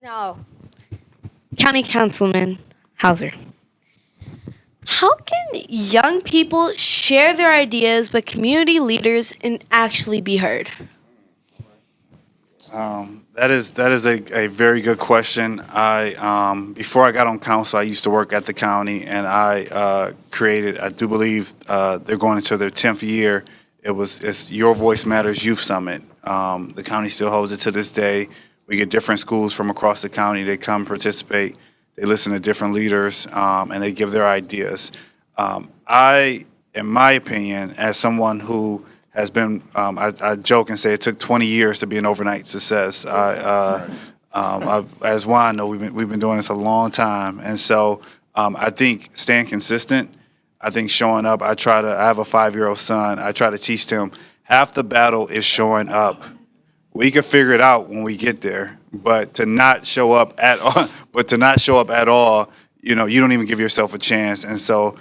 Now, County Councilman Hauser, how can young people share their ideas with community leaders and actually be heard? That is a very good question. I before I got on council, I used to work at the county, and I created. I do believe they're going into their 10th year. It's Your Voice Matters Youth Summit. The county still holds it to this day. We get different schools from across the county. They come participate. They listen to different leaders, and they give their ideas. In my opinion, as someone who has been, I joke and say it took 20 years to be an overnight success. As Juan know, we've been doing this a long time, and so I think staying consistent. I think showing up. I have a 5-year-old son. I try to teach him half the battle is showing up. We can figure it out when we get there, but to not show up at all, you don't even give yourself a chance. And so,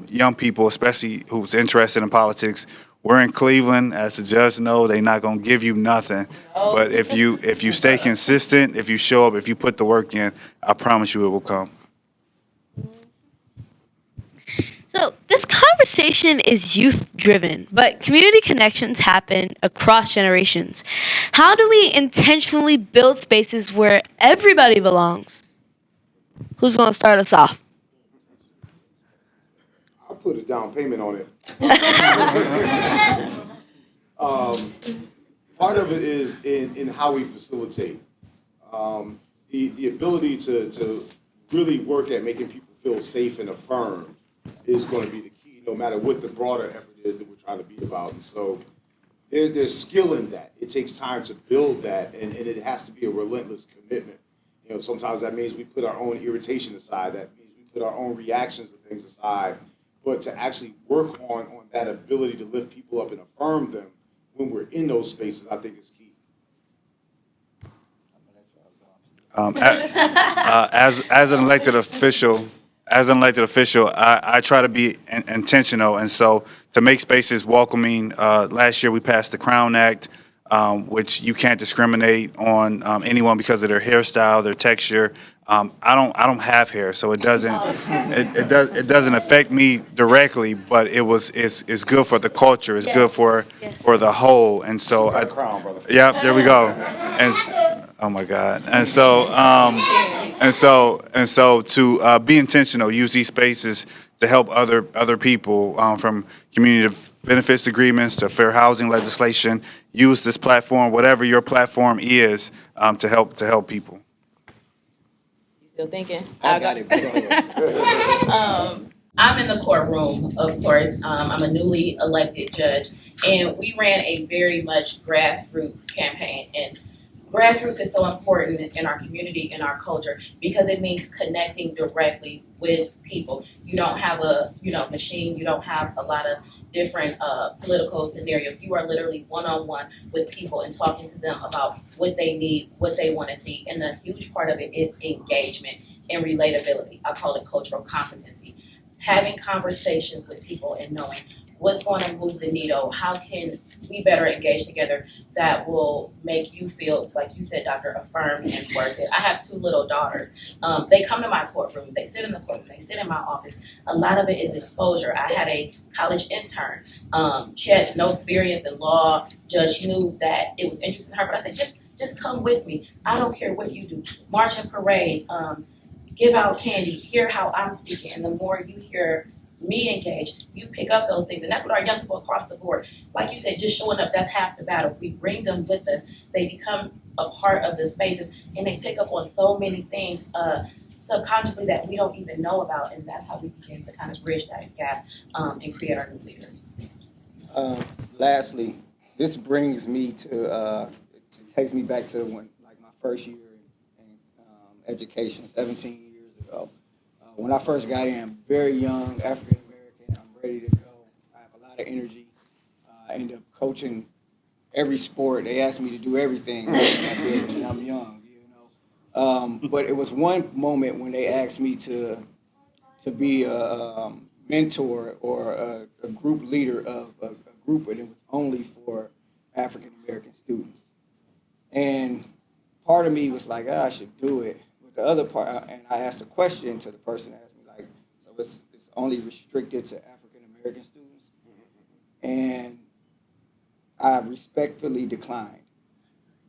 young people, especially who's interested in politics, we're in Cleveland, as the judge know, they're not gonna give you nothing. But if you stay consistent, if you show up, if you put the work in, I promise you it will come. So, this conversation is youth driven, but community connections happen across generations. How do we intentionally build spaces where everybody belongs? Who's going to start us off? I'll put a down payment on it. Part of it is in how we facilitate. The ability to really work at making people feel safe and affirmed is going to be the key, no matter what the broader effort is that we're trying to be about. And so there's skill in that. It takes time to build that, and it has to be a relentless commitment. Sometimes that means we put our own irritation aside. That means we put our own reactions to things aside. But to actually work on that ability to lift people up and affirm them when we're in those spaces, I think is key. As an elected official, I try to be intentional, and so to make spaces welcoming. Last year we passed the Crown Act, which you can't discriminate on anyone because of their hairstyle, their texture. I don't have hair, so it doesn't affect me directly, but it's good for the culture. It's good for the whole, and so Crown, brother. yeah, there we go. And oh my God. And so to be intentional, use these spaces to help other people, from community benefits agreements to fair housing legislation. Use this platform, whatever your platform is, to help people. You still thinking? I got it. Go ahead. I'm in the courtroom, of course. I'm a newly elected judge, and we ran a very much grassroots campaign. And grassroots is so important in our community, in our culture, because it means connecting directly with people. You don't have a machine. You don't have a lot of different political scenarios. You are literally one-on-one with people and talking to them about what they need, what they want to see. And the huge part of it is engagement and relatability. I call it cultural competency. Having conversations with people and knowing what's going to move the needle, how can we better engage together that will make you feel, like you said, Doctor, affirmed and worth it. I have two little daughters. They come to my courtroom, they sit in the courtroom, they sit in my office. A lot of it is exposure. I had a college intern. She had no experience in law. Judge knew that it was interesting to her, but I said, just come with me. I don't care what you do. March in parades, give out candy, hear how I'm speaking, and the more you hear me engage, you pick up those things. And that's what our young people across the board, like you said, just showing up, that's half the battle. If we bring them with us, they become a part of the spaces and they pick up on so many things subconsciously that we don't even know about. And that's how we begin to kind of bridge that gap and create our new leaders. Lastly, this brings me to, it takes me back to when, like my first year in education, 17 years ago. When I first got in, very young, African American, I'm ready to go. I have a lot of energy. I ended up coaching every sport. They asked me to do everything, and I'm young, But it was one moment when they asked me to be a mentor or a group leader of a group, and it was only for African American students. And part of me was like, I should do it. But the other part, and I asked a question to the person that asked me, like, so it's only restricted to African American students? And I respectfully declined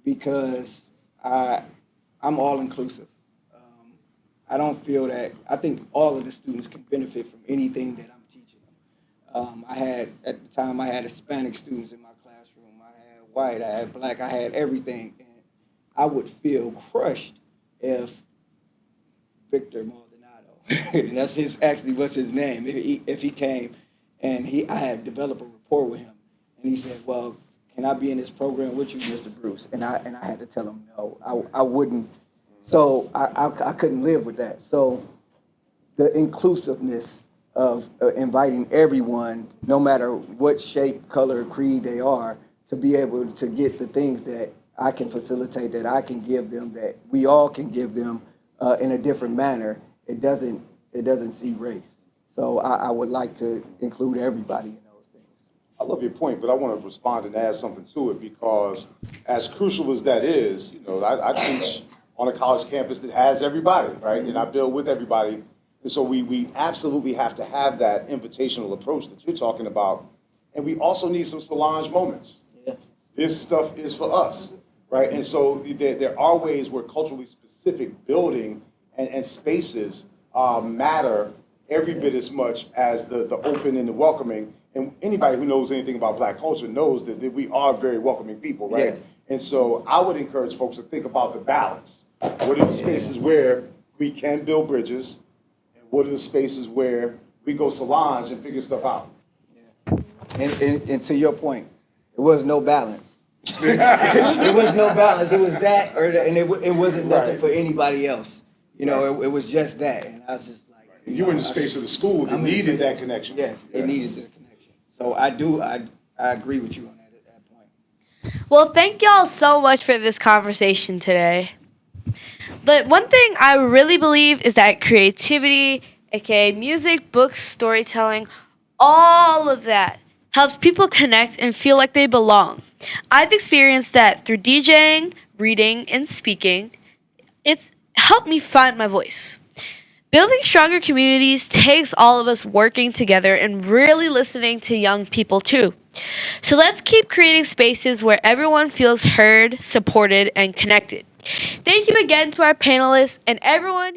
because I'm all inclusive. I don't feel that, I think all of the students can benefit from anything that I'm teaching them. At the time, I had Hispanic students in my classroom. I had white, I had black, I had everything. And I would feel crushed if Victor Maldonado, and what's his name, if he came and I had developed a rapport with him, and he said, well, can I be in this program with you, Mr. Bruce? And I had to tell him no, I wouldn't. So I couldn't live with that. So the inclusiveness of inviting everyone, no matter what shape, color, creed they are, to be able to get the things that I can facilitate, that I can give them, that we all can give them in a different manner. It doesn't see race. So I would like to include everybody in those things. I love your point, but I want to respond and add something to it because as crucial as that is, I teach on a college campus that has everybody, right? And I build with everybody. And so we absolutely have to have that invitational approach that you're talking about. And we also need some Solange moments. Yeah. This stuff is for us, right? And so there are ways where culturally specific building and spaces matter every bit as much as the open and the welcoming. And anybody who knows anything about Black culture knows that we are very welcoming people, right? Yes. And so I would encourage folks to think about the balance. What are the spaces where we can build bridges? And what are the spaces where we go Solange and figure stuff out? Yeah. And to your point, it was no balance. It was no balance. It was that, and it wasn't nothing Right. for anybody else. It was just that. And I was just like, You were in the space of the school that needed that connection. Yes, it needed this connection. So I agree with you on that point. Well, thank y'all so much for this conversation today. But one thing I really believe is that creativity, aka music, books, storytelling, all of that helps people connect and feel like they belong. I've experienced that through DJing, reading, and speaking. It's helped me find my voice. Building stronger communities takes all of us working together and really listening to young people too. So let's keep creating spaces where everyone feels heard, supported, and connected. Thank you again to our panelists and everyone